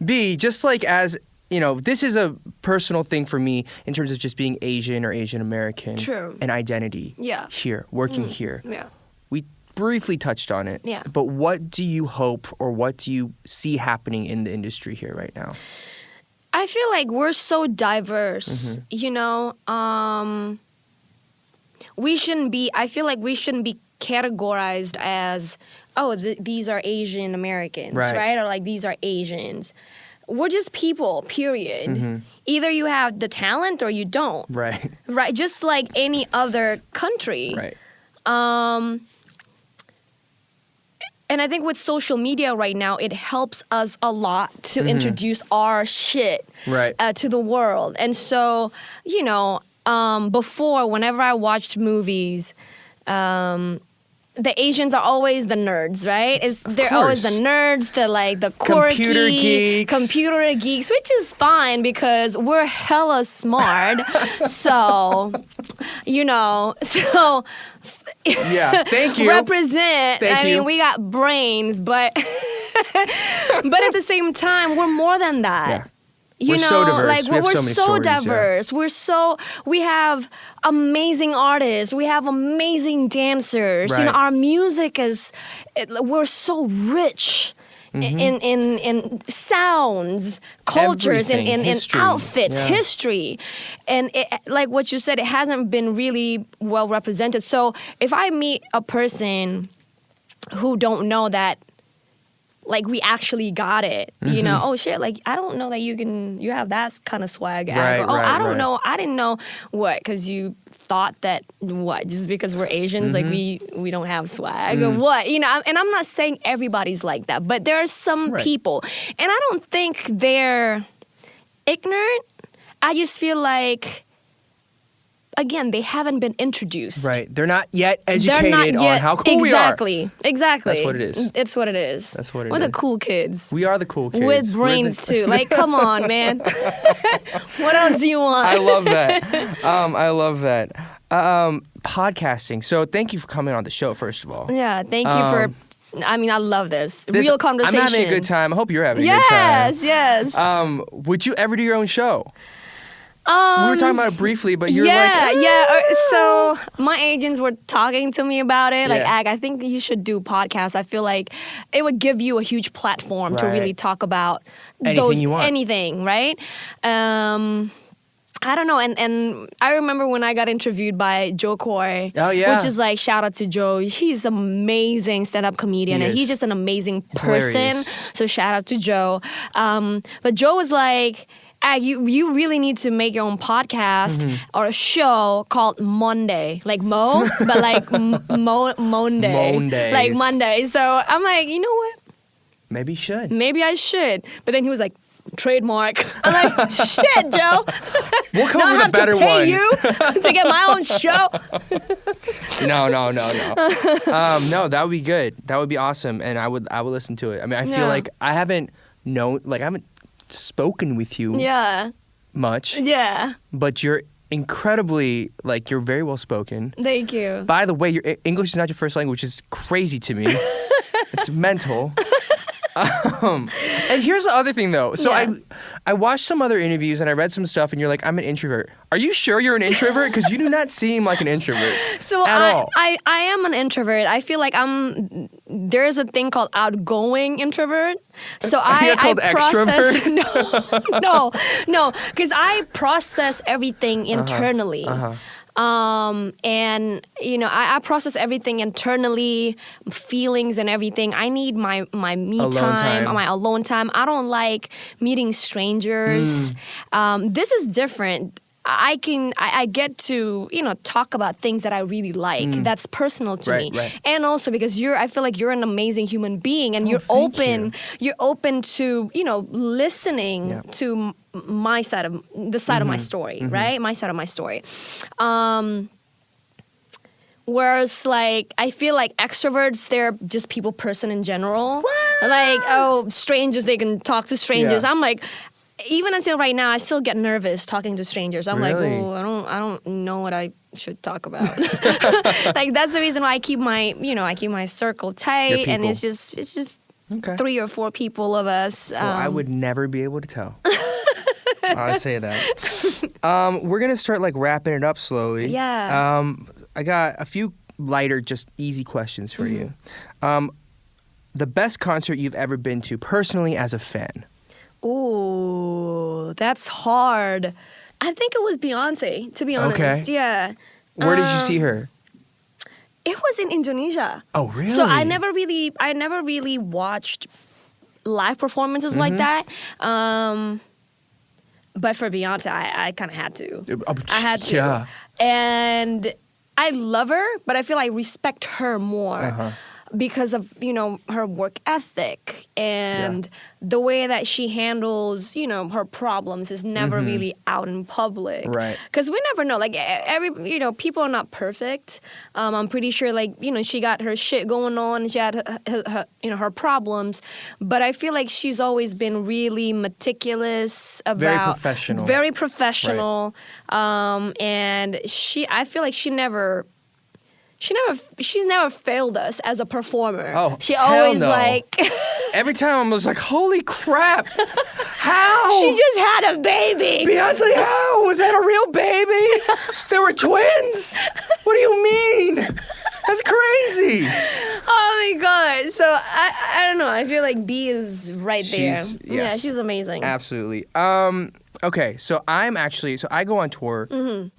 B, just like as, this is a personal thing for me in terms of just being Asian or Asian American. True. And identity. Yeah. Here, working here. Yeah. We briefly touched on it. Yeah. But what do you hope or what do you see happening in the industry here right now? I feel like we're so diverse, I feel like we shouldn't be categorized as, oh, these are Asian Americans, right? Or like these are Asians. We're just people, period. Either you have the talent or you don't. Right. Right, just like any other country. Right. And I think with social media right now, it helps us a lot to introduce our shit Right. to the world. And so, before, whenever I watched movies, the Asians are always the nerds, right? They're always the nerds, the quirky computer geeks, which is fine because we're hella smart. So, Yeah, thank you. represent. Thank you. We got brains, but but at the same time, we're more than that. Yeah. You We're know, so diverse. like We have we're so many so stories, yeah. diverse. We have amazing artists. We have amazing dancers. Right. Our music we're so rich. In sounds, cultures, Everything. in History. outfits, Yeah. history. And like what you said, it hasn't been really well represented. So if I meet a person who don't know that, like, we actually got it, oh shit, like, I don't know that you have that kind of swag. Right, or, oh, right, I don't right. know, I didn't know what, because you thought that, what, just because we're Asians, like, we don't have swag or what, and I'm not saying everybody's like that, but there are some people, and I don't think they're ignorant. I just feel like, again, they haven't been introduced. Right. They're not yet educated on how cool we are. Exactly. That's what it is. It's what it is. That's what it We're is. the cool kids. We are the cool kids. With brains, too. Like, come on, man. What else do you want? I love that. Podcasting. So thank you for coming on the show, first of all. Yeah, thank you for... I love this. Real conversation. I'm having a good time. I hope you're having a good time. Yes. Would you ever do your own show? We were talking about it briefly, but you're So my agents were talking to me about it. Like, Yeah. Ag, I think you should do podcasts. I feel like it would give you a huge platform to Right. really talk about Anything you want. anything, right? I don't know. And I remember when I got interviewed by Joe Coy. Oh, yeah. Which is like, shout out to Joe. He's an amazing stand-up comedian. He And is. he's just an amazing He's person. hilarious. So shout out to Joe. But Joe was like, you really need to make your own podcast or a show called Monday, like Mo, but like Monday, Mondays. like Monday. So I'm like, you know what? Maybe you should. Maybe I should. But then he was like, trademark. I'm like, shit, Joe. We'll come now up with a better I have to pay one. you to get my own show. No. No, that would be good. That would be awesome, and I would listen to it. I mean, I feel like I haven't spoken with you Yeah. much, Yeah. but you're incredibly, like, you're very well spoken. Thank you. By the way, your English is not your first language, which is crazy to me. It's mental. And here's the other thing, though. So Yeah. I watched some other interviews and I read some stuff, and you're like, I'm an introvert. Are you sure you're an introvert? Because you do not seem like an introvert So at all. I am an introvert. I feel like there's a thing called outgoing introvert. So I called process extrovert? no, because I process everything internally. And I process everything internally, feelings and everything. I need my me Alone time. my alone time. I don't like meeting strangers. This is different. I get to talk about things that I really like. That's personal to me, Right. and also because I feel like you're an amazing human being, and you're thank open. you. You're open to listening to my side of my story, right? My side of my story. Whereas, like, I feel like extroverts, they're just person in general. Like, strangers, they can talk to strangers. Yeah. I'm like, even until right now, I still get nervous talking to strangers. I'm Really? like, I don't know what I should talk about. Like, that's the reason why I keep my circle tight, and people. it's just Okay. 3 or 4 people of us. Well, I would never be able to tell. I'd say that. We're gonna start like wrapping it up slowly. Yeah. I got a few lighter, just easy questions for you. The best concert you've ever been to, personally, as a fan? Ooh, that's hard. I think it was Beyonce, to be honest. Okay. Yeah. Where did you see her? It was in Indonesia. Oh, really? So I never really watched live performances like that. But for Beyonce, I kind of had to. I had to. Yeah. And I love her, but I feel I respect her more because of, her work ethic and the way that she handles, her problems is never really out in public. Right. Because we never know. Like, people are not perfect. I'm pretty sure, like, she got her shit going on. She had her problems. But I feel like she's always been really meticulous about... Very professional. Right. And I feel like she's never failed us as a performer. Oh, she hell always no. like Every time I was like, holy crap. How? she just had a baby. Beyonce, how? Was that a real baby? They were twins? What do you mean? That's crazy. Oh my god. So I don't know. I feel like B is right there. Yes. Yeah, she's amazing. Absolutely. Okay, so I go on tour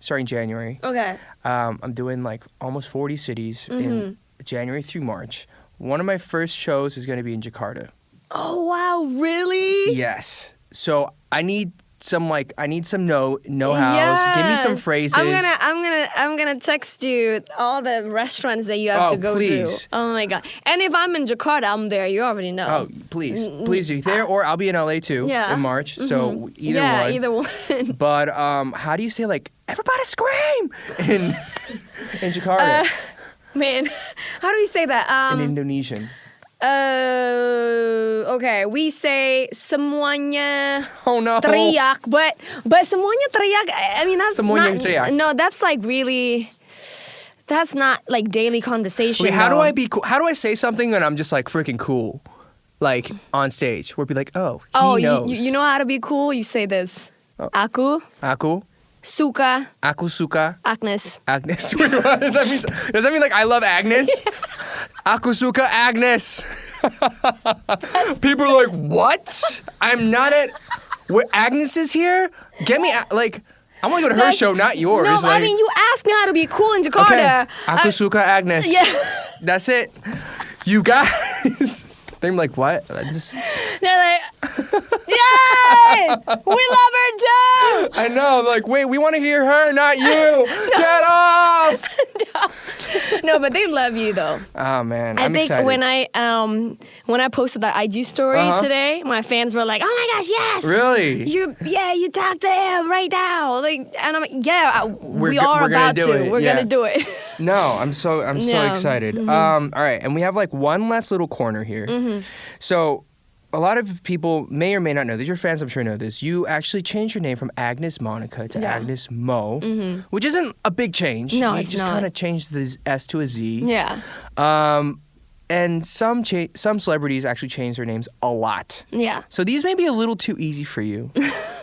starting January. Okay. I'm doing like almost 40 cities in January through March. One of my first shows is going to be in Jakarta. Oh wow, really? Yes. So I need some know-hows. Yeah. Give me some phrases. I'm gonna text you all the restaurants that you have to go please. to. Oh my god. And if I'm in Jakarta, I'm there. You already know. Oh, please do there, or I'll be in LA too in March. So either one. Yeah, either one. But how do you say like everybody scream in Jakarta Man, how do we say that? in Indonesian? Okay, we say semuanya Oh no. teriak, but semuanya teriak. I mean that's Semuanya not. teriak. No, that's like really. That's not like daily conversation. Wait, how do though. I be cool? How do I say something when I'm just like freaking cool, like on stage? Where be like, he knows. You know how to be cool? You say this. Oh. Aku Aku suka Agnez. Agnez. Wait, what? Does that mean like I love Agnes? Aku suka Agnes. People are like, what? I'm not at. Where Agnes is here? Get me like. I want to go to her show, not yours. No, like, I mean you asked me how to be cool in Jakarta. Okay. Aku suka Agnes. Yeah. That's it. You guys. They're like, what? They're like, yay! We love her too! I know. Like, wait, we want to hear her, not you. Get off. No, but they love you though. Oh man, I I'm think excited. when I posted that IG story today, my fans were like, "Oh my gosh, yes! Really? You talk to him right now." Like, and I'm like, "Yeah, we are we're gonna about do to. it, We're yeah. gonna do it." No, I'm so Yeah. excited. Mm-hmm. All right, and we have like one last little corner here. Mm-hmm. So, a lot of people may or may not know this. Your fans, I'm sure, know this. You actually changed your name from Agnez Monica to Yeah. Agnez Mo, which isn't a big change. No, you it's just not. kind of changed the S to a Z. Yeah, And some celebrities actually change their names a lot. yeah. So these may be a little too easy for you,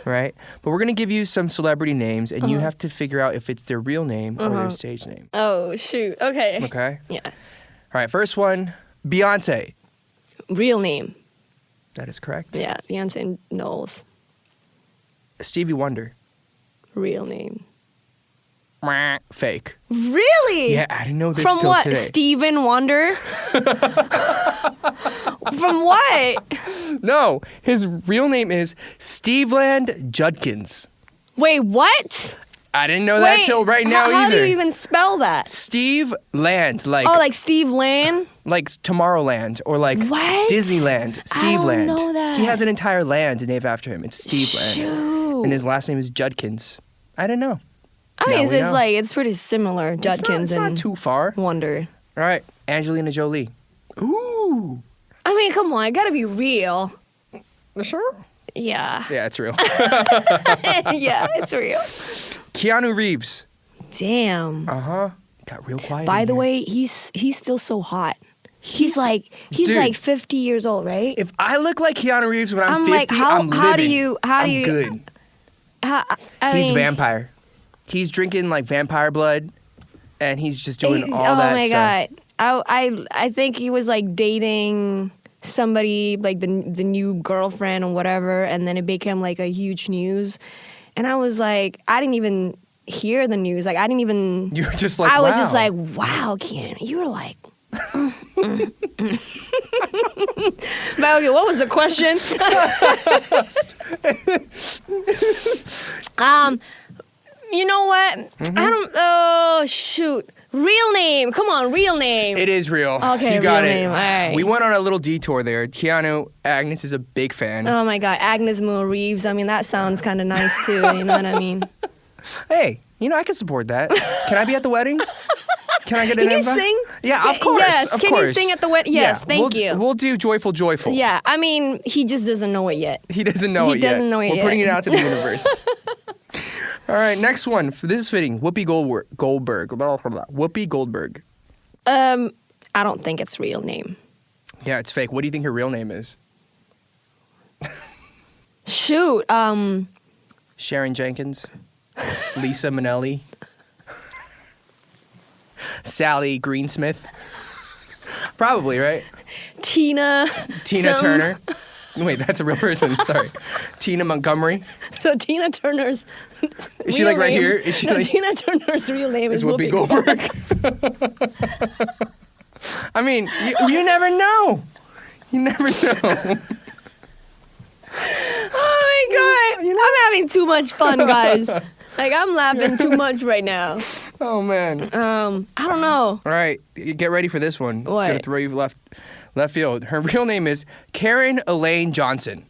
right? But we're gonna give you some celebrity names, and you have to figure out if it's their real name or their stage name. Oh shoot. Okay. Okay. Yeah. All right. First one, Beyonce. Real name. That is correct. Yeah, Beyonce Knowles. Stevie Wonder. Real name. Fake. Really? Yeah, I didn't know this From till what? today. Steven Wonder? From what? No, his real name is Steveland Judkins. Wait, what? I didn't know that till right now how either. do you even spell that? Steve Land, like Oh, like Steve Land? like Tomorrowland or like What? Disneyland. Steve I don't Land. know that. He has an entire land named after him. It's Steve Land. Shoot. And his last name is Judkins. I didn't know. I mean, Now it's, we it's know. like, it's pretty similar, Judkins it's not and too far. Wonder. All right, Angelina Jolie. Ooh. I mean, come on, it gotta be real. Sure. Yeah. Yeah, it's real. Yeah, it's real. Keanu Reeves. Damn. Uh-huh. Got real quiet. By in the here. way, he's still so hot. He's like Dude. 50 years old, right? If I look like Keanu Reeves when I'm 50, like, how I'm do living. you I'm good. I He's mean, vampire. He's drinking like vampire blood, and he's just doing all oh that my stuff. god. I think he was like dating somebody, like the new girlfriend or whatever, and then it became like a huge news. And I was like, I didn't even hear the news. Like I didn't even. You're just like, I was wow. just like, wow, Ken, you were like. But okay, what was the question? You know what? I don't. Oh shoot! Real name. Come on, real name. It is real. Okay, you got real it. name. All right. We went on a little detour there. Keanu, Agnes is a big fan. Oh my God, Agnez Mo Reeves. I mean, that sounds kind of nice too. You know what I mean? Hey, I can support that. Can I be at the wedding? Can I get an Can you invite? sing? Yeah, of course. Yes. Of Can course. you sing at the wedding? Yes. Yeah, Thank we'll, you. We'll do Joyful, Joyful. Yeah. I mean, he just doesn't know it yet. He doesn't know it yet. He doesn't know it We're yet. putting it out to the universe. All right, next one. This is fitting. Whoopi Goldberg. Whoopi Goldberg. I don't think it's real name. Yeah, it's fake. What do you think her real name is? Shoot. Sharon Jenkins, Lisa Minnelli, Sally Greensmith. Probably, right? Tina some- Turner. Wait, that's a real person. Sorry. Tina Montgomery. So Tina Turner's. Is she real like right name- here? Is she no, like Tina Turner's real name is Whoopi Goldberg? I mean, you never know. You never know. Oh my God! I'm having too much fun, guys. Like I'm laughing too much right now. Oh man. I don't know. All right, get ready for this one. It's What? gonna throw you left field. Her real name is Karen Elaine Johnson.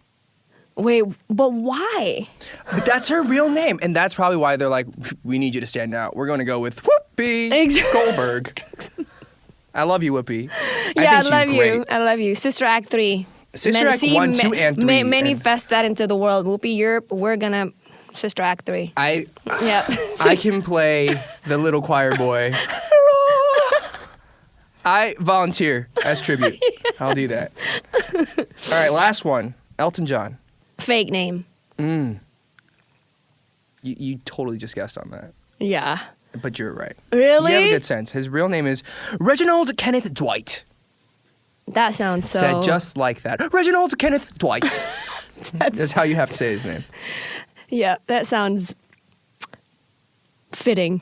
Wait, but why? But that's her real name, and that's probably why they're like, we need you to stand out. We're gonna go with Whoopi Goldberg. I love you, Whoopi. Yeah, I think love she's you. great. I love you. Sister Act 3. Sister Act 1, 2, and 3. Manifest that into the world. Whoopi, we're gonna Sister Act 3. Yeah. I can play the little choir boy. I volunteer as tribute. Yes. I'll do that. All right, last one. Elton John. Fake name. You totally just guessed on that. Yeah. But you're right. Really? You have a good sense. His real name is Reginald Kenneth Dwight. That sounds so. Said just like that. Reginald Kenneth Dwight. That's how you have to say his name. Yeah, that sounds fitting.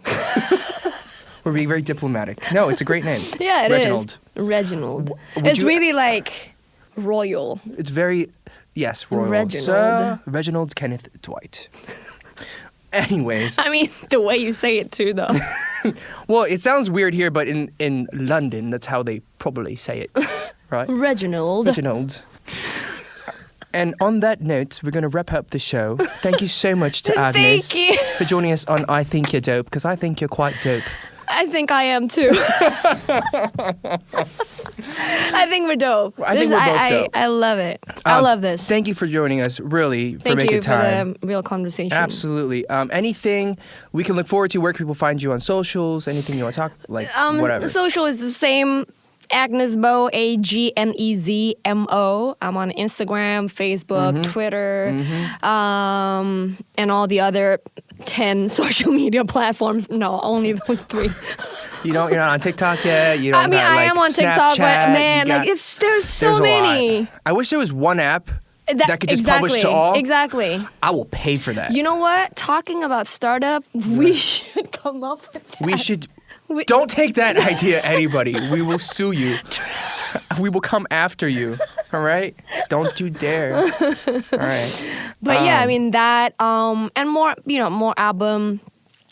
We're being very diplomatic. No, it's a great name. Yeah, it is. Reginald. Reginald. Would It's you- really like royal. It's very, yes, royal. Reginald. Sir Reginald Kenneth Dwight. Anyways. I mean, the way you say it too, though. Well, it sounds weird here, but in London, that's how they probably say it, right? Reginald. Reginald. And on that note, we're going to wrap up the show. Thank you so much to Agnez Thank you. for joining us on I Think You're Dope, because I think you're quite dope. I think I am too. I think we're dope. I think we're both dope. I love it. I love this. Thank you for joining us, really, for making time. Thank you for the real conversation. Absolutely. Anything we can look forward to? Where can people find you on socials? Anything you want to talk? Whatever. Social is the same. Agnez Mo, AGNEZMO. I'm on Instagram, Facebook, Twitter, and all the other 10 social media platforms. No, only those 3. You're not on TikTok yet? You don't I mean, I am on TikTok, but man, there's so many. I wish there was one app that could just publish to all. Exactly. I will pay for that. You know what? Talking about startup, we should come up with that. We should... Don't take that idea, anybody. We will sue you. We will come after you. All right? Don't you dare. All right. But yeah, I mean that and more, more album.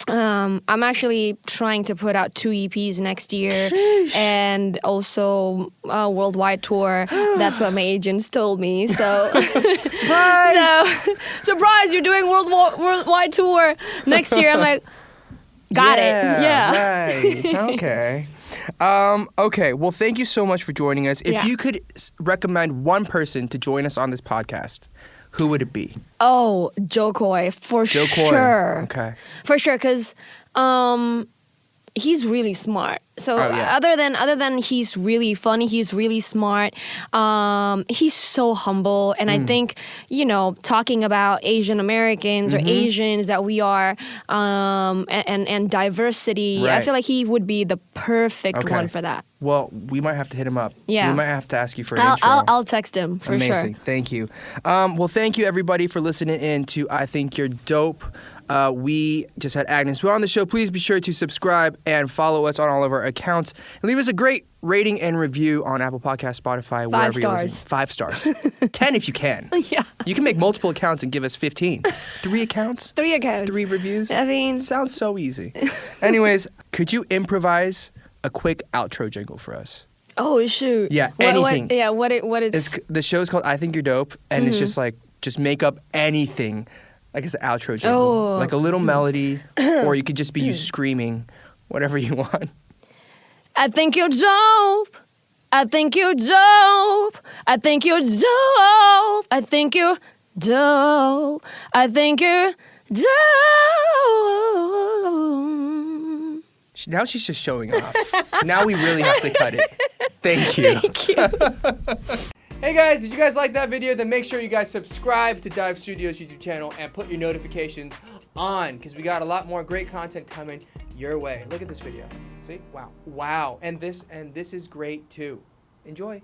I'm actually trying to put out 2 EPs next year. Sheesh. And also a worldwide tour. That's what my agents told me. So surprise! Surprise! You're doing worldwide tour next year. I'm like. Got it. Yeah. Right. Okay. Okay. Well, thank you so much for joining us. If you could recommend one person to join us on this podcast, who would it be? Oh, Joe Coy, for sure. Okay. For sure, because he's really smart. So other than he's really funny, he's really smart. He's so humble, and I think talking about Asian Americans or Asians that we are, and diversity. Right. I feel like he would be the perfect one for that. Well, we might have to hit him up. Yeah. We might have to ask you for an intro. I'll text him for sure. Amazing. Thank you. Well, thank you everybody for listening in to I Think You're Dope. We just had Agnez Mo on the show. Please be sure to subscribe and follow us on all of our accounts. And leave us a great rating and review on Apple Podcasts, Spotify, wherever you're listening. 5 stars. 10 if you can. Yeah. You can make multiple accounts and give us 15. 3 accounts? 3 accounts. 3 reviews? I mean... Sounds so easy. Anyways, could you improvise a quick outro jingle for us? Oh, shoot. Yeah, anything. What it's... The show's called I Think You're Dope, and it's just just make up anything. Like it's an outro jingle. Like a little melody, or you could just be you screaming, whatever you want. I think you're dope. I think you're dope. I think you're dope. I think you're dope. I think you're dope. Now she's just showing off. Now we really have to cut it. Thank you. Thank you. Hey guys, did you guys like that video? Then make sure you guys subscribe to Dive Studios YouTube channel and put your notifications on, because we got a lot more great content coming your way. Look at this video. See? Wow. And this is great too. Enjoy.